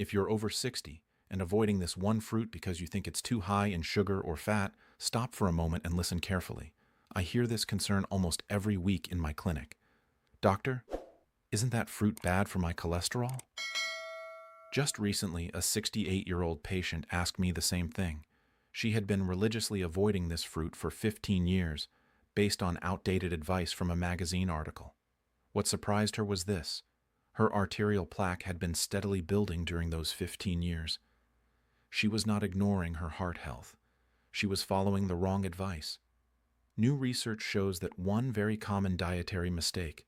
If you're over 60 and avoiding this one fruit because you think it's too high in sugar or fat, stop for a moment and listen carefully. I hear this concern almost every week in my clinic. Doctor, isn't that fruit bad for my cholesterol? Just recently, a 68-year-old patient asked me the same thing. She had been religiously avoiding this fruit for 15 years, based on outdated advice from a magazine article. What surprised her was this: her arterial plaque had been steadily building during those 15 years. She was not ignoring her heart health. She was following the wrong advice. New research shows that one very common dietary mistake,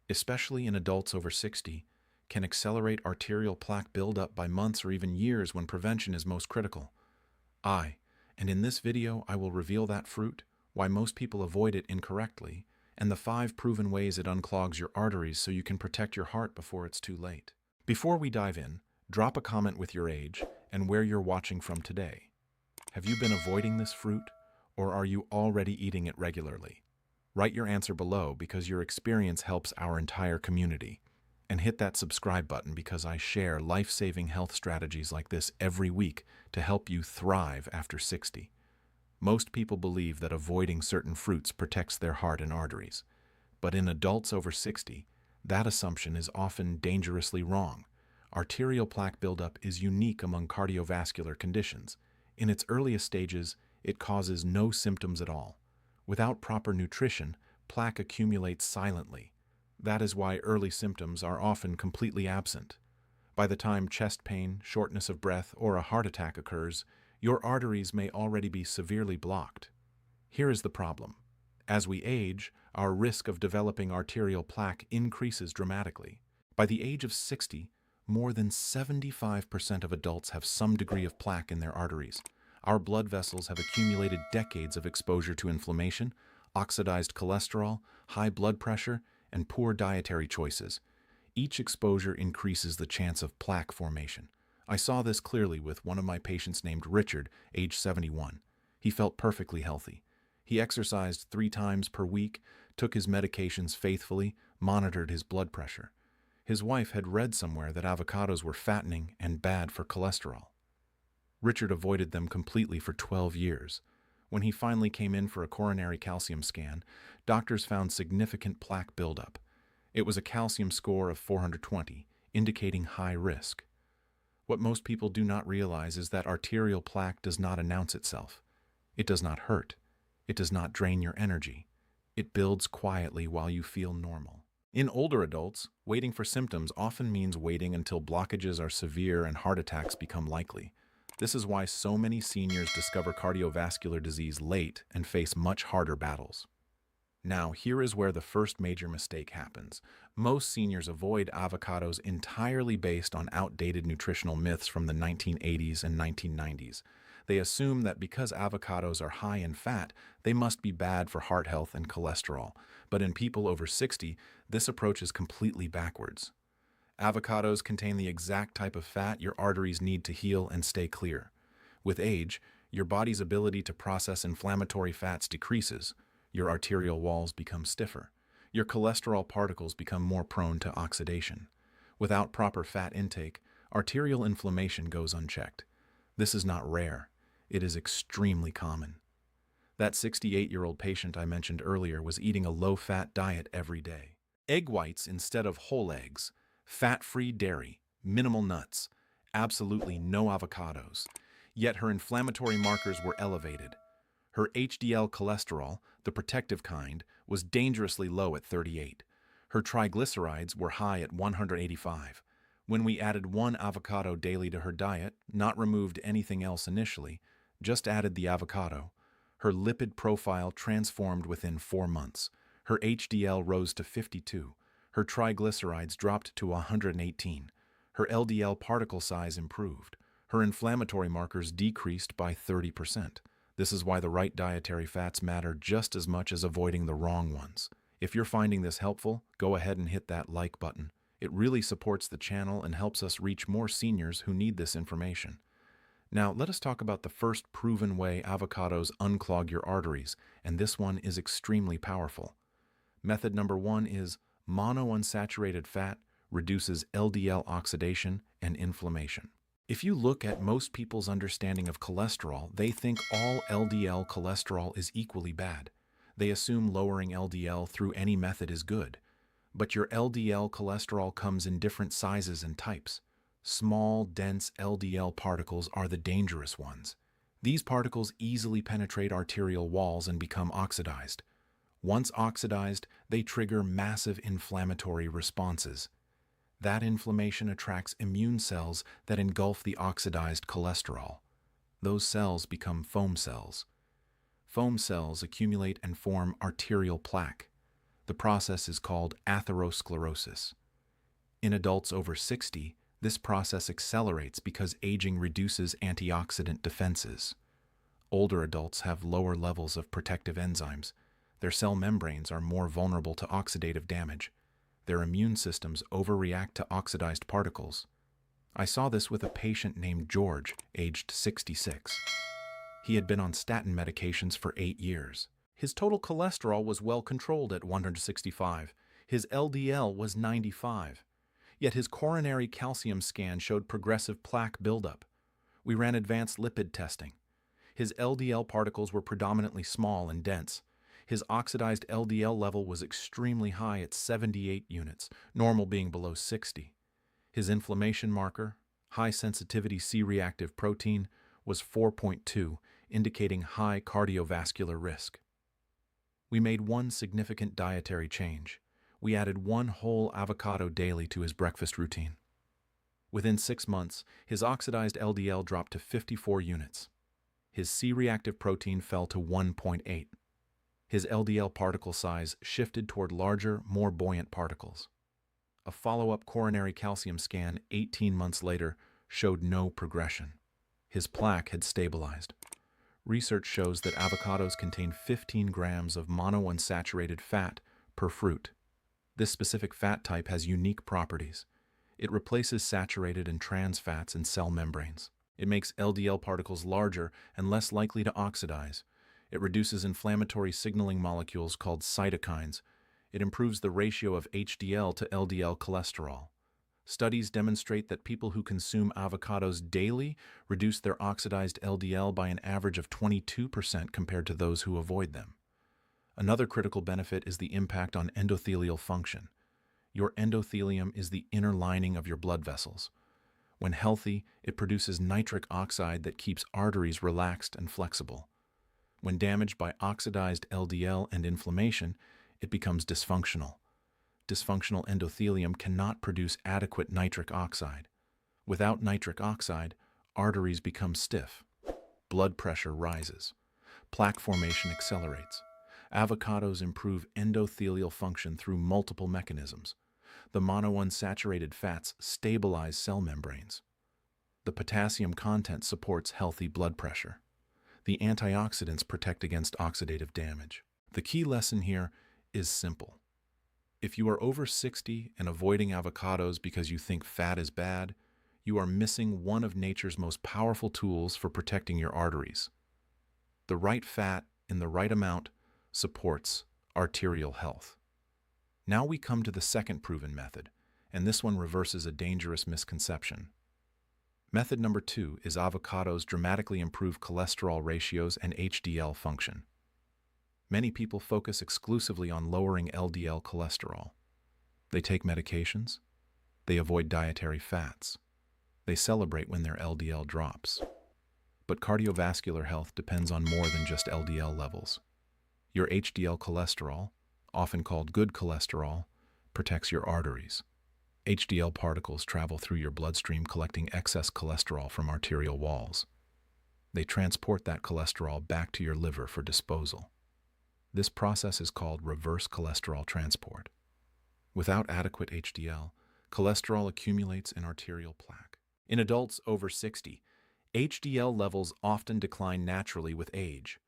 especially in adults over 60, can accelerate arterial plaque buildup by months or even years when prevention is most critical. And in this video, I will reveal that fruit, why most people avoid it incorrectly, and the 5 proven ways it unclogs your arteries so you can protect your heart before it's too late. Before we dive in, drop a comment with your age and where you're watching from today. Have you been avoiding this fruit, or are you already eating it regularly? Write your answer below because your experience helps our entire community. And hit that subscribe button because I share life-saving health strategies like this every week to help you thrive after 60. Most people believe that avoiding certain fruits protects their heart and arteries. But in adults over 60, that assumption is often dangerously wrong. Arterial plaque buildup is unique among cardiovascular conditions. In its earliest stages, it causes no symptoms at all. Without proper nutrition, plaque accumulates silently. That is why early symptoms are often completely absent. By the time chest pain, shortness of breath, or a heart attack occurs, your arteries may already be severely blocked. Here is the problem. As we age, our risk of developing arterial plaque increases dramatically. By the age of 60, more than 75% of adults have some degree of plaque in their arteries. Our blood vessels have accumulated decades of exposure to inflammation, oxidized cholesterol, high blood pressure, and poor dietary choices. Each exposure increases the chance of plaque formation. I saw this clearly with one of my patients named Richard, age 71. He felt perfectly healthy. He exercised 3 times per week, took his medications faithfully, monitored his blood pressure. His wife had read somewhere that avocados were fattening and bad for cholesterol. Richard avoided them completely for 12 years. When he finally came in for a coronary calcium scan, doctors found significant plaque buildup. It was a calcium score of 420, indicating high risk. What most people do not realize is that arterial plaque does not announce itself. It does not hurt. It does not drain your energy. It builds quietly while you feel normal. In older adults, waiting for symptoms often means waiting until blockages are severe and heart attacks become likely. This is why so many seniors discover cardiovascular disease late and face much harder battles. Now, here is where the first major mistake happens. Most seniors avoid avocados entirely based on outdated nutritional myths from the 1980s and 1990s. They assume that because avocados are high in fat, they must be bad for heart health and cholesterol. But in people over 60, this approach is completely backwards. Avocados contain the exact type of fat your arteries need to heal and stay clear. With age, your body's ability to process inflammatory fats decreases. Your arterial walls become stiffer. Your cholesterol particles become more prone to oxidation. Without proper fat intake, arterial inflammation goes unchecked. This is not rare. It is extremely common. That 68-year-old patient I mentioned earlier was eating a low-fat diet every day. Egg whites instead of whole eggs, fat-free dairy, minimal nuts, absolutely no avocados. Yet her inflammatory markers were elevated. Her HDL cholesterol, the protective kind, was dangerously low at 38. Her triglycerides were high at 185. When we added 1 avocado daily to her diet, not removed anything else initially, just added the avocado, her lipid profile transformed within 4 months. Her HDL rose to 52. Her triglycerides dropped to 118. Her LDL particle size improved. Her inflammatory markers decreased by 30%. This is why the right dietary fats matter just as much as avoiding the wrong ones. If you're finding this helpful, go ahead and hit that like button. It really supports the channel and helps us reach more seniors who need this information. Now, let us talk about the first proven way avocados unclog your arteries, and this one is extremely powerful. Method number 1 is monounsaturated fat reduces LDL oxidation and inflammation. If you look at most people's understanding of cholesterol, they think all LDL cholesterol is equally bad. They assume lowering LDL through any method is good. But your LDL cholesterol comes in different sizes and types. Small, dense LDL particles are the dangerous ones. These particles easily penetrate arterial walls and become oxidized. Once oxidized, they trigger massive inflammatory responses. That inflammation attracts immune cells that engulf the oxidized cholesterol. Those cells become foam cells. Foam cells accumulate and form arterial plaque. The process is called atherosclerosis. In adults over 60, this process accelerates because aging reduces antioxidant defenses. Older adults have lower levels of protective enzymes. Their cell membranes are more vulnerable to oxidative damage. Their immune systems overreact to oxidized particles. I saw this with a patient named George, aged 66. He had been on statin medications for 8 years. His total cholesterol was well controlled at 165. His LDL was 95. Yet his coronary calcium scan showed progressive plaque buildup. We ran advanced lipid testing. His LDL particles were predominantly small and dense. His oxidized LDL level was extremely high at 78 units, normal being below 60. His inflammation marker, high-sensitivity C-reactive protein, was 4.2, indicating high cardiovascular risk. We made one significant dietary change. We added one whole avocado daily to his breakfast routine. Within 6 months, his oxidized LDL dropped to 54 units. His C-reactive protein fell to 1.8. His LDL particle size shifted toward larger, more buoyant particles. A follow-up coronary calcium scan 18 months later showed no progression. His plaque had stabilized. Research shows that avocados contain 15 grams of monounsaturated fat per fruit. This specific fat type has unique properties. It replaces saturated and trans fats in cell membranes. It makes LDL particles larger and less likely to oxidize. It reduces inflammatory signaling molecules called cytokines. It improves the ratio of HDL to LDL cholesterol. Studies demonstrate that people who consume avocados daily reduce their oxidized LDL by an average of 22% compared to those who avoid them. Another critical benefit is the impact on endothelial function. Your endothelium is the inner lining of your blood vessels. When healthy, it produces nitric oxide that keeps arteries relaxed and flexible. When damaged by oxidized LDL and inflammation, it becomes dysfunctional. Dysfunctional endothelium cannot produce adequate nitric oxide. Without nitric oxide, arteries become stiff. Blood pressure rises. Plaque formation accelerates. Avocados improve endothelial function through multiple mechanisms. The monounsaturated fats stabilize cell membranes. The potassium content supports healthy blood pressure. The antioxidants protect against oxidative damage. The key lesson here is simple. If you are over 60 and avoiding avocados because you think fat is bad, you are missing one of nature's most powerful tools for protecting your arteries. The right fat in the right amount supports arterial health. Now we come to the second proven method, and this one reverses a dangerous misconception. Method number 2 is avocados dramatically improve cholesterol ratios and HDL function. Many people focus exclusively on lowering LDL cholesterol. They take medications. They avoid dietary fats. They celebrate when their LDL drops. But cardiovascular health depends on more than just LDL levels. Your HDL cholesterol, often called good cholesterol, protects your arteries. HDL particles travel through your bloodstream collecting excess cholesterol from arterial walls. They transport that cholesterol back to your liver for disposal. This process is called reverse cholesterol transport. Without adequate HDL, cholesterol accumulates in arterial plaque. In adults over 60, HDL levels often decline naturally with age.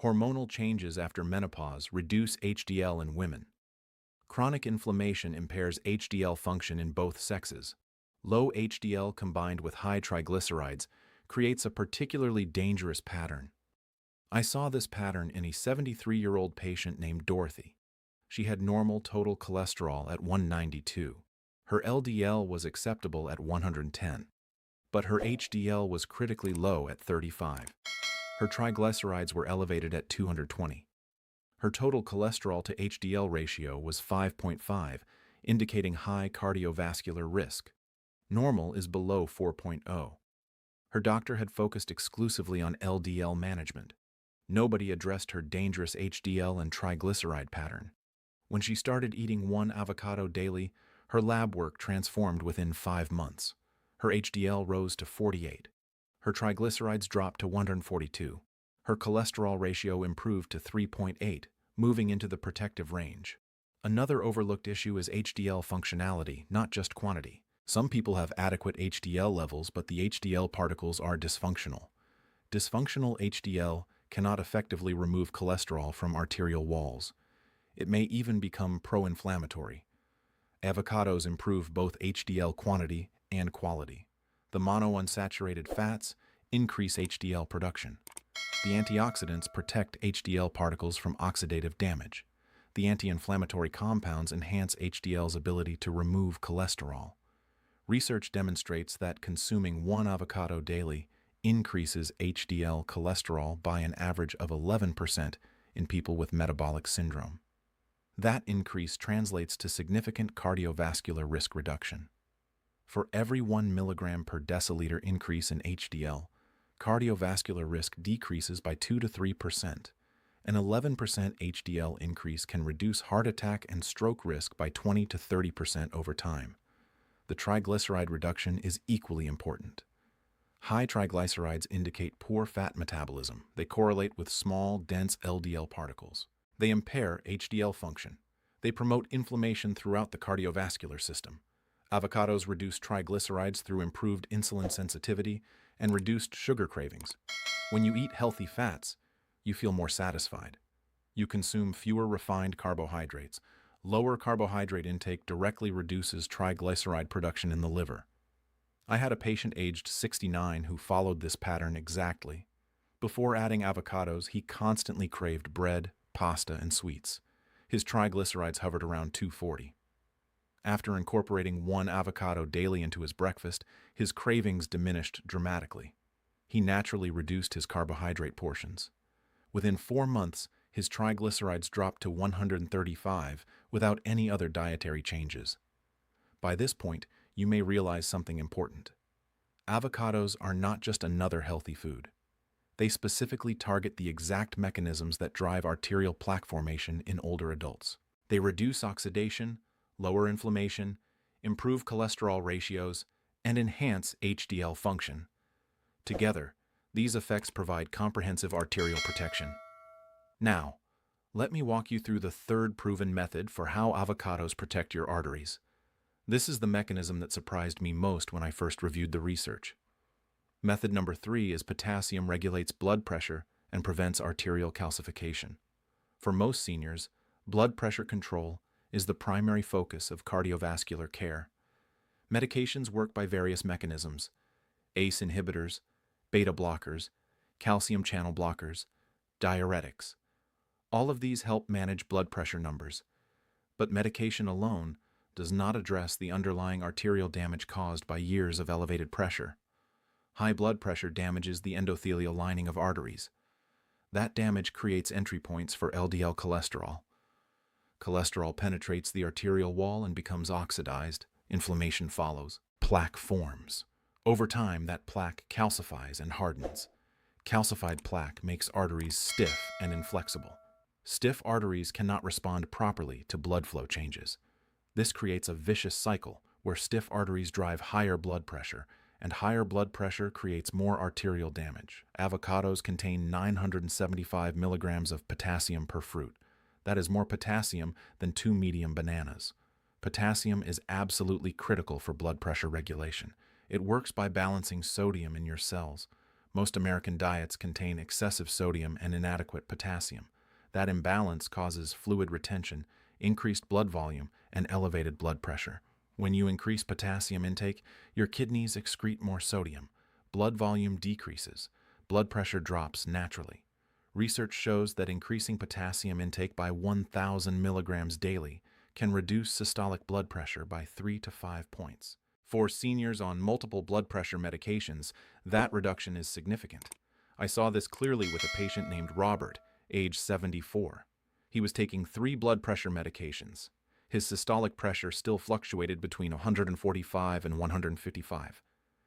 Hormonal changes after menopause reduce HDL in women. Chronic inflammation impairs HDL function in both sexes. Low HDL combined with high triglycerides creates a particularly dangerous pattern. I saw this pattern in a 73-year-old patient named Dorothy. She had normal total cholesterol at 192. Her LDL was acceptable at 110. but her HDL was critically low at 35. Her triglycerides were elevated at 220. Her total cholesterol to HDL ratio was 5.5, indicating high cardiovascular risk. Normal is below 4.0. Her doctor had focused exclusively on LDL management. Nobody addressed her dangerous HDL and triglyceride pattern. When she started eating one avocado daily, her lab work transformed within 5 months. Her HDL rose to 48. Her triglycerides dropped to 142. Her cholesterol ratio improved to 3.8, moving into the protective range. Another overlooked issue is HDL functionality, not just quantity. Some people have adequate HDL levels, but the HDL particles are dysfunctional. Dysfunctional HDL cannot effectively remove cholesterol from arterial walls. It may even become pro-inflammatory. Avocados improve both HDL quantity and quality. The monounsaturated fats increase HDL production. The antioxidants protect HDL particles from oxidative damage. The anti-inflammatory compounds enhance HDL's ability to remove cholesterol. Research demonstrates that consuming one avocado daily increases HDL cholesterol by an average of 11% in people with metabolic syndrome. That increase translates to significant cardiovascular risk reduction. For every 1 milligram per deciliter increase in HDL, cardiovascular risk decreases by 2 to 3%. An 11% HDL increase can reduce heart attack and stroke risk by 20 to 30% over time. The triglyceride reduction is equally important. High triglycerides indicate poor fat metabolism. They correlate with small, dense LDL particles. They impair HDL function. They promote inflammation throughout the cardiovascular system. Avocados reduce triglycerides through improved insulin sensitivity and reduced sugar cravings. When you eat healthy fats, you feel more satisfied. You consume fewer refined carbohydrates. Lower carbohydrate intake directly reduces triglyceride production in the liver. I had a patient aged 69 who followed this pattern exactly. Before adding avocados, he constantly craved bread, pasta, and sweets. His triglycerides hovered around 240. After incorporating one avocado daily into his breakfast, his cravings diminished dramatically. He naturally reduced his carbohydrate portions. Within 4 months, his triglycerides dropped to 135 without any other dietary changes. By this point, you may realize something important. Avocados are not just another healthy food. They specifically target the exact mechanisms that drive arterial plaque formation in older adults. They reduce oxidation, lower inflammation, improve cholesterol ratios, and enhance HDL function. Together, these effects provide comprehensive arterial protection. Now, let me walk you through the third proven method for how avocados protect your arteries. This is the mechanism that surprised me most when I first reviewed the research. Method number 3 is potassium regulates blood pressure and prevents arterial calcification. For most seniors, blood pressure control is the primary focus of cardiovascular care. Medications work by various mechanisms: ACE inhibitors, beta blockers, calcium channel blockers, diuretics. All of these help manage blood pressure numbers, but medication alone does not address the underlying arterial damage caused by years of elevated pressure. High blood pressure damages the endothelial lining of arteries. That damage creates entry points for LDL cholesterol. Cholesterol penetrates the arterial wall and becomes oxidized. Inflammation follows. Plaque forms. Over time, that plaque calcifies and hardens. Calcified plaque makes arteries stiff and inflexible. Stiff arteries cannot respond properly to blood flow changes. This creates a vicious cycle where stiff arteries drive higher blood pressure, and higher blood pressure creates more arterial damage. Avocados contain 975 milligrams of potassium per fruit. That is more potassium than 2 medium bananas. Potassium is absolutely critical for blood pressure regulation. It works by balancing sodium in your cells. Most American diets contain excessive sodium and inadequate potassium. That imbalance causes fluid retention, increased blood volume, and elevated blood pressure. When you increase potassium intake, your kidneys excrete more sodium. Blood volume decreases. Blood pressure drops naturally. Research shows that increasing potassium intake by 1,000 milligrams daily can reduce systolic blood pressure by 3 to 5 points. For seniors on multiple blood pressure medications, that reduction is significant. I saw this clearly with a patient named Robert, age 74. He was taking 3 blood pressure medications. His systolic pressure still fluctuated between 145 and 155.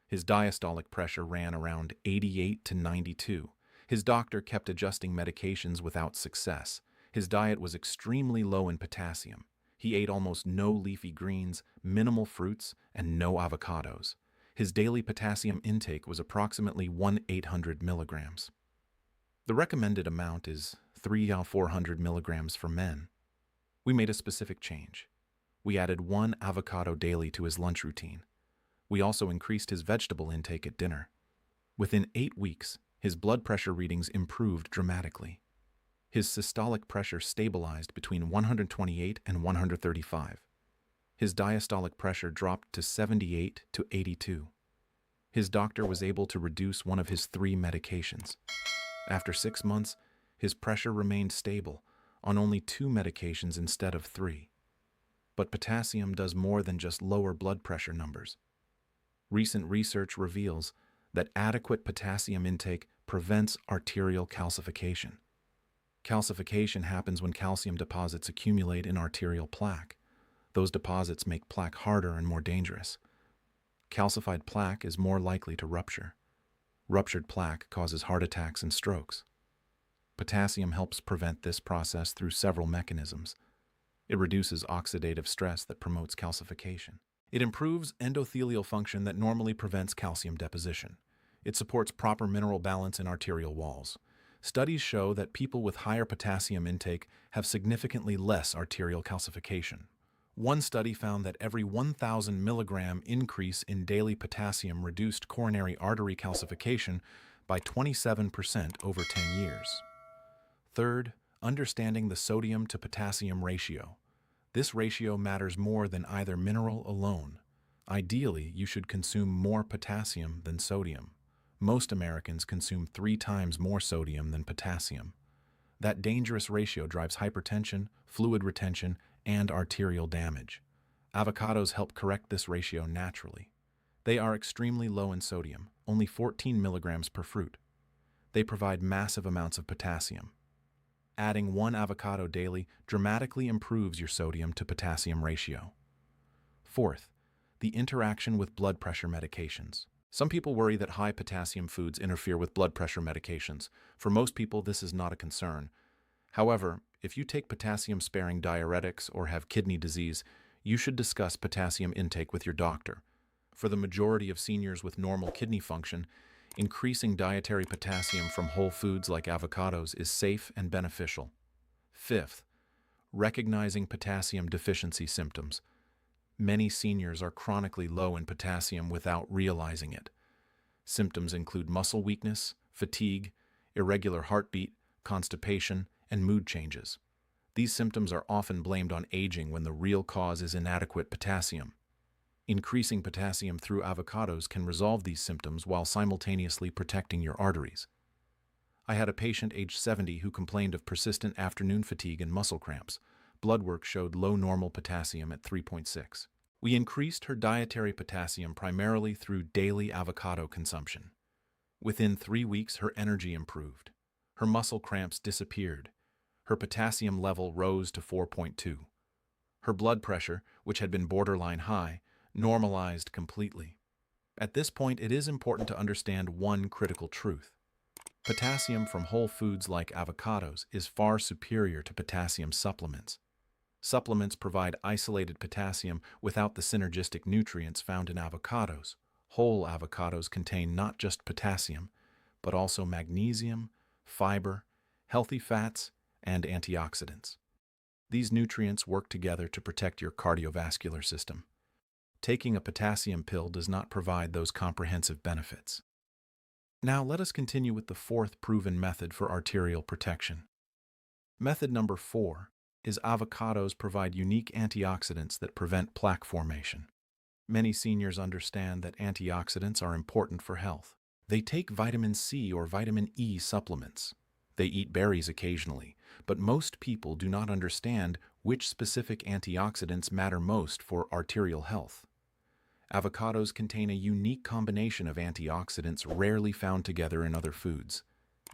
His diastolic pressure ran around 88 to 92. His doctor kept adjusting medications without success. His diet was extremely low in potassium. He ate almost no leafy greens, minimal fruits, and no avocados. His daily potassium intake was approximately 1/800 milligrams. The recommended amount is 3/400 milligrams for men. We made a specific change. We added 1 avocado daily to his lunch routine. We also increased his vegetable intake at dinner. Within 8 weeks, his blood pressure readings improved dramatically. His systolic pressure stabilized between 128 and 135. His diastolic pressure dropped to 78 to 82. His doctor was able to reduce one of his 3 medications. After 6 months, his pressure remained stable on only 2 medications instead of 3. But potassium does more than just lower blood pressure numbers. Recent research reveals that adequate potassium intake prevents arterial calcification. Calcification happens when calcium deposits accumulate in arterial plaque. Those deposits make plaque harder and more dangerous. Calcified plaque is more likely to rupture. Ruptured plaque causes heart attacks and strokes. Potassium helps prevent this process through several mechanisms. It reduces oxidative stress that promotes calcification. It improves endothelial function that normally prevents calcium deposition. It supports proper mineral balance in arterial walls. Studies show that people with higher potassium intake have significantly less arterial calcification. One study found that every 1,000 milligram increase in daily potassium reduced coronary artery calcification by 27% over 10 years. Third, understanding the sodium to potassium ratio. This ratio matters more than either mineral alone. Ideally, you should consume more potassium than sodium. Most Americans consume 3 times more sodium than potassium. That dangerous ratio drives hypertension, fluid retention, and arterial damage. Avocados help correct this ratio naturally. They are extremely low in sodium, only 14 milligrams per fruit. They provide massive amounts of potassium. Adding 1 avocado daily dramatically improves your sodium to potassium ratio. Fourth, the interaction with blood pressure medications. Some people worry that high potassium foods interfere with blood pressure medications. For most people, this is not a concern. However, if you take potassium-sparing diuretics or have kidney disease, you should discuss potassium intake with your doctor. For the majority of seniors with normal kidney function, increasing dietary potassium from whole foods like avocados is safe and beneficial. Fifth, recognizing potassium deficiency symptoms. Many seniors are chronically low in potassium without realizing it. Symptoms include muscle weakness, fatigue, irregular heartbeat, constipation, and mood changes. These symptoms are often blamed on aging when the real cause is inadequate potassium. Increasing potassium through avocados can resolve these symptoms while simultaneously protecting your arteries. I had a patient age 70 who complained of persistent afternoon fatigue and muscle cramps. Blood work showed low normal potassium at 3.6. We increased her dietary potassium primarily through daily avocado consumption. Within 3 weeks, her energy improved. Her muscle cramps disappeared. Her potassium level rose to 4.2. Her blood pressure, which had been borderline high, normalized completely. At this point, it is important to understand one critical truth. Potassium from whole foods like avocados is far superior to potassium supplements. Supplements provide isolated potassium without the synergistic nutrients found in avocados. Whole avocados contain not just potassium, but also magnesium, fiber, healthy fats, and antioxidants. These nutrients work together to protect your cardiovascular system. Taking a potassium pill does not provide those comprehensive benefits. Now let us continue with the 4th proven method for arterial protection. Method number 4 is avocados provide unique antioxidants that prevent plaque formation. Many seniors understand that antioxidants are important for health. They take vitamin C or vitamin E supplements. They eat berries occasionally, but most people do not understand which specific antioxidants matter most for arterial health. Avocados contain a unique combination of antioxidants rarely found together in other foods.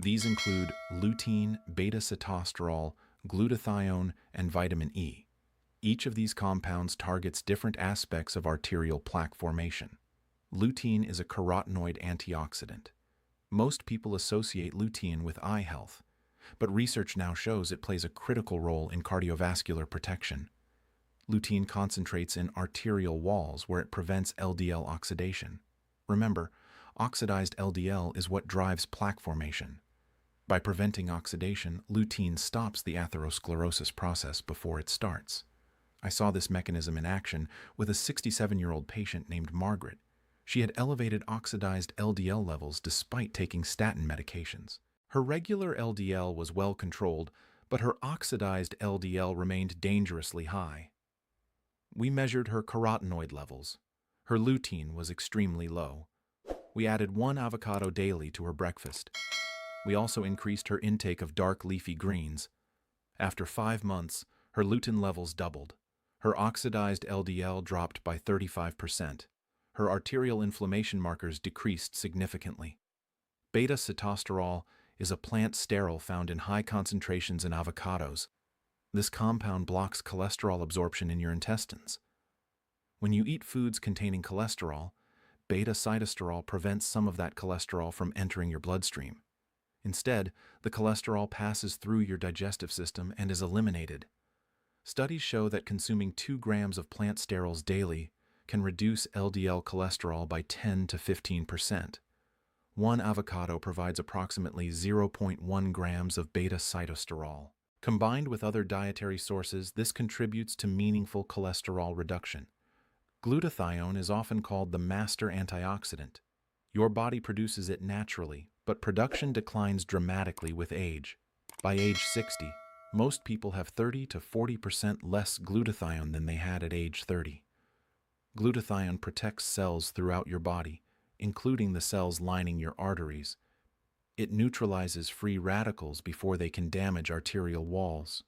These include lutein, beta-sitosterol, glutathione, and vitamin E. Each of these compounds targets different aspects of arterial plaque formation. Lutein is a carotenoid antioxidant. Most people associate lutein with eye health, but research now shows it plays a critical role in cardiovascular protection. Lutein concentrates in arterial walls where it prevents LDL oxidation. Remember, oxidized LDL is what drives plaque formation. By preventing oxidation, lutein stops the atherosclerosis process before it starts. I saw this mechanism in action with a 67-year-old patient named Margaret. She had elevated oxidized LDL levels despite taking statin medications. Her regular LDL was well controlled, but her oxidized LDL remained dangerously high. We measured her carotenoid levels. Her lutein was extremely low. We added 1 avocado daily to her breakfast. We also increased her intake of dark leafy greens. After 5 months, her lutein levels doubled. Her oxidized LDL dropped by 35%. Her arterial inflammation markers decreased significantly. Beta-sitosterol is a plant sterol found in high concentrations in avocados. This compound blocks cholesterol absorption in your intestines. When you eat foods containing cholesterol, beta-sitosterol prevents some of that cholesterol from entering your bloodstream. Instead, the cholesterol passes through your digestive system and is eliminated. Studies show that consuming 2 grams of plant sterols daily can reduce LDL cholesterol by 10 to 15%. 1 avocado provides approximately 0.1 grams of beta-sitosterol. Combined with other dietary sources, this contributes to meaningful cholesterol reduction. Glutathione is often called the master antioxidant. Your body produces it naturally, but production declines dramatically with age. By age 60, most people have 30 to 40% less glutathione than they had at age 30. Glutathione protects cells throughout your body, including the cells lining your arteries. It neutralizes free radicals before they can damage arterial walls.